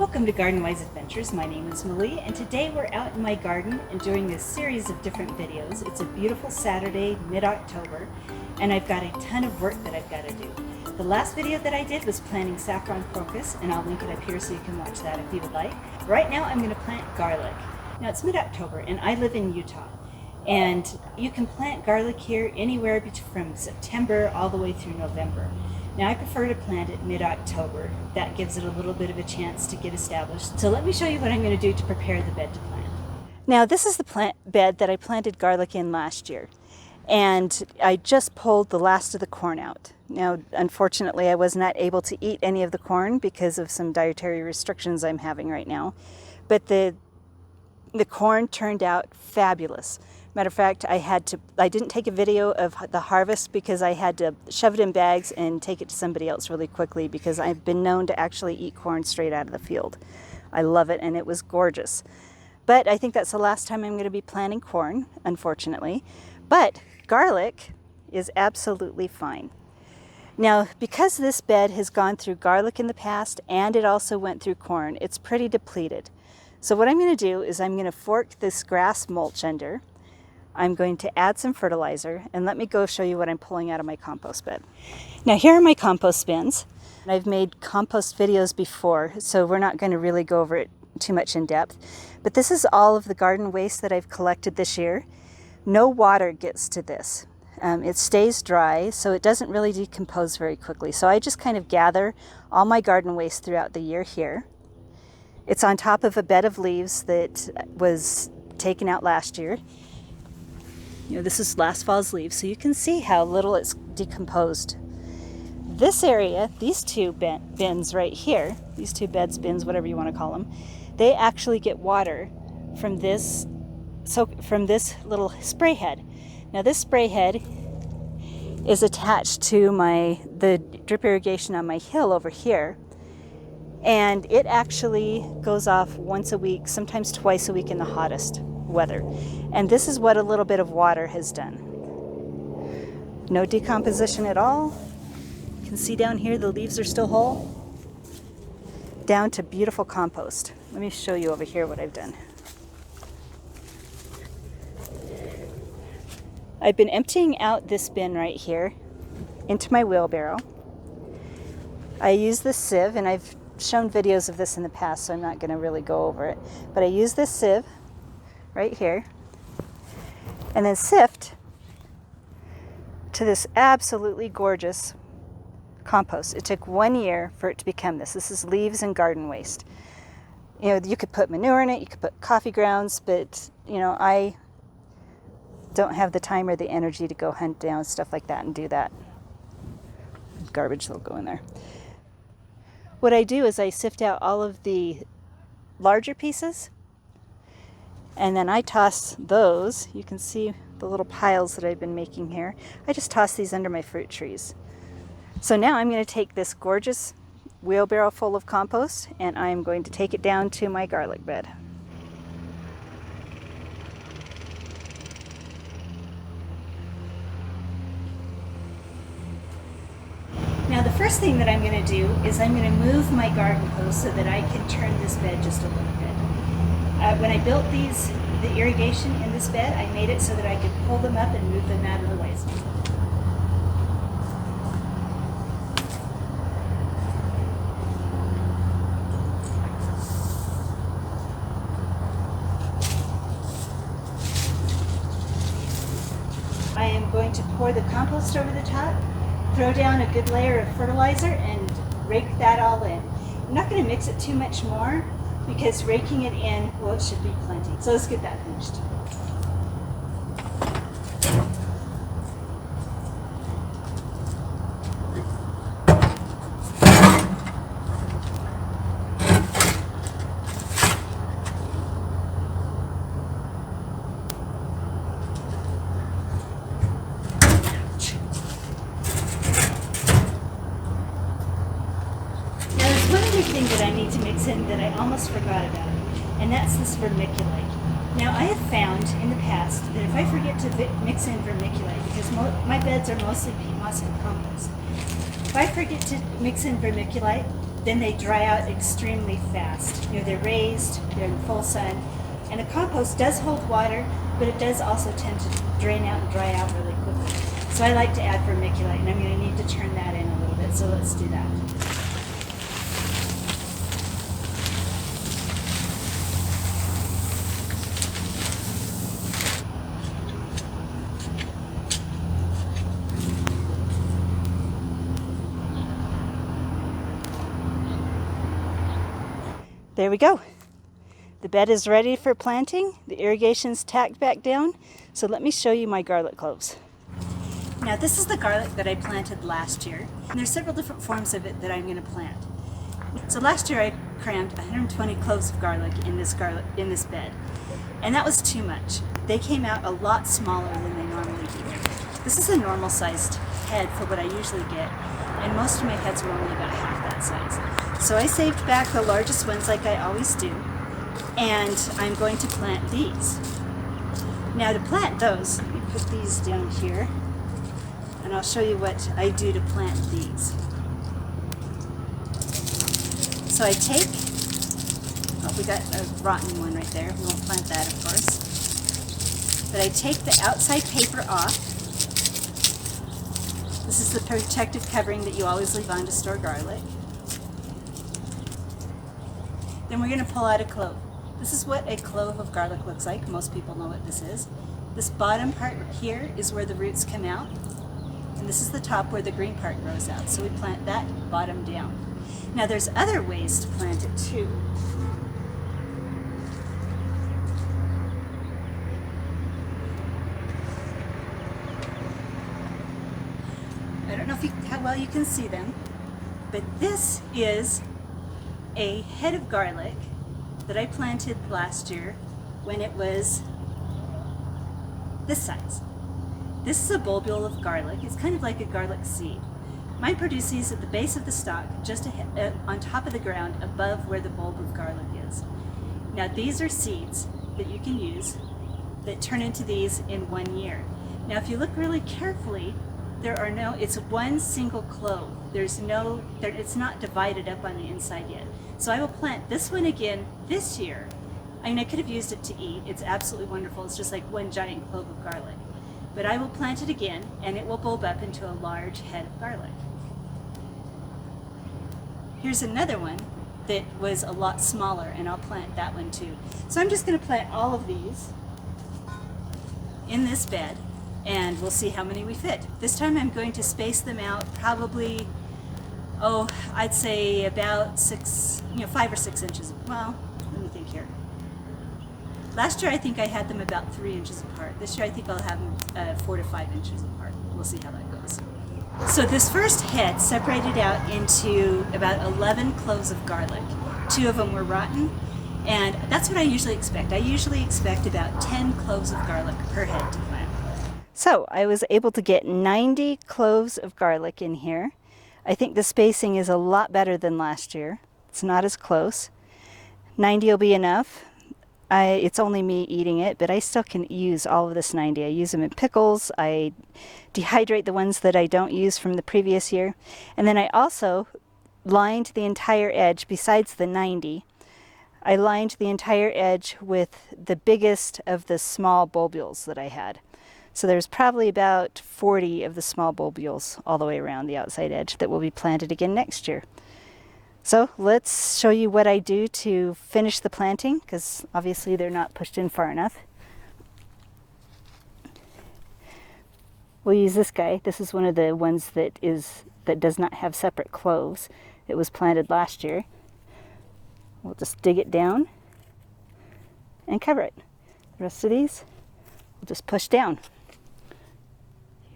Welcome to Garden Wise Adventures. My name is Malie, and today we're out in my garden and doing a series of different videos. It's a beautiful Saturday, mid-October, and I've got a ton of work that I've got to do. The last video that I did was planting saffron crocus, and I'll link it up here so you can watch that if you would like. Right now I'm going to plant garlic. Now it's mid-October, and I live in Utah. And you can plant garlic here anywhere from September all the way through November. Now I prefer to plant it mid-October. That gives it a little bit of a chance to get established. So let me show you what I'm going to do to prepare the bed to plant. Now this is the plant bed that I planted garlic in last year. And I just pulled the last of the corn out. Now unfortunately I was not able to eat any of the corn because of some dietary restrictions I'm having right now. But the corn turned out fabulous. Matter of fact, I didn't take a video of the harvest because I had to shove it in bags and take it to somebody else really quickly because I've been known to actually eat corn straight out of the field. I love it and it was gorgeous. But I think that's the last time I'm going to be planting corn, unfortunately. But garlic is absolutely fine. Now, because this bed has gone through garlic in the past and it also went through corn, it's pretty depleted. So what I'm going to do is I'm going to fork this grass mulch under. I'm going to add some fertilizer, and let me go show you what I'm pulling out of my compost bed. Now here are my compost bins. I've made compost videos before, so we're not going to really go over it too much in depth. But this is all of the garden waste that I've collected this year. No water gets to this. It stays dry, so it doesn't really decompose very quickly. So I just kind of gather all my garden waste throughout the year here. It's on top of a bed of leaves that was taken out last year. You know, this is last fall's leaves, so you can see how little it's decomposed. This area, these two bins right here, these two bins, whatever you want to call them, they actually get water from this little spray head. Now this spray head is attached to the drip irrigation on my hill over here, and it actually goes off once a week, sometimes twice a week in the hottest weather. And this is what a little bit of water has done. No decomposition at all. You can see down here the leaves are still whole. Down to beautiful compost. Let me show you over here what I've done. I've been emptying out this bin right here into my wheelbarrow. I use this sieve, and I've shown videos of this in the past, so I'm not going to really go over it. But I use this sieve right here, and then sift to this absolutely gorgeous compost. It took 1 year for it to become this. This is leaves and garden waste. You know, you could put manure in it, you could put coffee grounds, but you know, I don't have the time or the energy to go hunt down stuff like that and do that. Garbage that'll go in there. What I do is I sift out all of the larger pieces, and then I toss those. You can see the little piles that I've been making here. I just toss these under my fruit trees. So now I'm going to take this gorgeous wheelbarrow full of compost, and I'm going to take it down to my garlic bed. Now the first thing that I'm going to do is I'm going to move my garden hose so that I can turn this bed just a little bit. When I built the irrigation in this bed, I made it so that I could pull them up and move them out of the way. I am going to pour the compost over the top, throw down a good layer of fertilizer, and rake that all in. I'm not going to mix it too much more because raking it in, well, it should be plenty. So let's get that finished. Thing that I need to mix in that I almost forgot about, and that's this vermiculite. Now I have found in the past that if I forget to mix in vermiculite, because my beds are mostly peat moss and compost, if I forget to mix in vermiculite, then they dry out extremely fast. You know, they're raised, they're in full sun, and a compost does hold water, but it does also tend to drain out and dry out really quickly. So I like to add vermiculite, and I'm going to need to turn that in a little bit, so let's do that. There we go. The bed is ready for planting. The irrigation's tacked back down. So let me show you my garlic cloves. Now this is the garlic that I planted last year. And there's several different forms of it that I'm going to plant. So last year I crammed 120 cloves of garlic in this bed. And that was too much. They came out a lot smaller than they normally do. This is a normal sized head for what I usually get. And most of my heads were only about half that size. So I saved back the largest ones like I always do, and I'm going to plant these. Now to plant those, let me put these down here, and I'll show you what I do to plant these. So I take, oh, we got a rotten one right there, we won't plant that of course, but I take the outside paper off. This is the protective covering that you always leave on to store garlic. Then we're going to pull out a clove. This is what a clove of garlic looks like. Most people know what this is. This bottom part here is where the roots come out, and this is the top where the green part grows out. So we plant that bottom down. Now there's other ways to plant it too. I don't know how well you can see them, but this is a head of garlic that I planted last year when it was this size. This is a bulbule of garlic. It's kind of like a garlic seed. Mine produces at the base of the stalk, just on top of the ground above where the bulb of garlic is. Now these are seeds that you can use that turn into these in 1 year. Now if you look really carefully, it's one single clove. It's not divided up on the inside yet. So I will plant this one again this year. I mean, I could have used it to eat. It's absolutely wonderful. It's just like one giant clove of garlic. But I will plant it again, and it will bulb up into a large head of garlic. Here's another one that was a lot smaller, and I'll plant that one too. So I'm just going to plant all of these in this bed, and we'll see how many we fit. This time I'm going to space them out probably, I'd say about 5 or 6 inches. Well, let me think here. Last year I think I had them about 3 inches apart. This year I think I'll have them 4 to 5 inches apart. We'll see how that goes. So this first head separated out into about 11 cloves of garlic. 2 of them were rotten, and that's what I usually expect. I usually expect about 10 cloves of garlic per head to plant. So I was able to get 90 cloves of garlic in here. I think the spacing is a lot better than last year. It's not as close. 90 will be enough. It's only me eating it, but I still can use all of this 90. I use them in pickles. I dehydrate the ones that I don't use from the previous year. And then I also lined the entire edge, besides the 90, I lined the entire edge with the biggest of the small bulbules that I had. So there's probably about 40 of the small bulbules all the way around the outside edge that will be planted again next year. So let's show you what I do to finish the planting, because obviously they're not pushed in far enough. We'll use this guy. This is one of the ones that does not have separate cloves. It was planted last year. We'll just dig it down and cover it. The rest of these we'll just push down.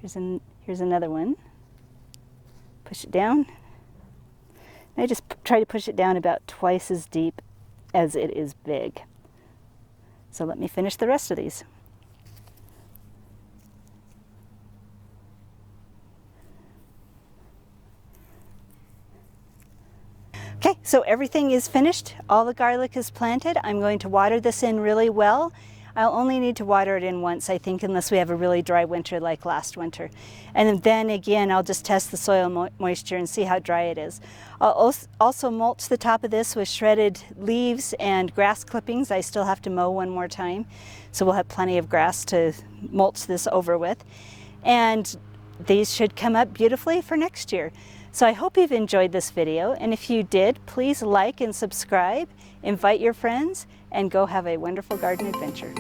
Here's another one. Push it down. I just try to push it down about twice as deep as it is big. So let me finish the rest of these. Okay, so everything is finished. All the garlic is planted. I'm going to water this in really well. I'll only need to water it in once, I think, unless we have a really dry winter like last winter. And then again, I'll just test the soil moisture and see how dry it is. I'll also mulch the top of this with shredded leaves and grass clippings. I still have to mow one more time, so we'll have plenty of grass to mulch this over with. And these should come up beautifully for next year. So I hope you've enjoyed this video, and if you did, please like and subscribe, invite your friends, and go have a wonderful garden adventure.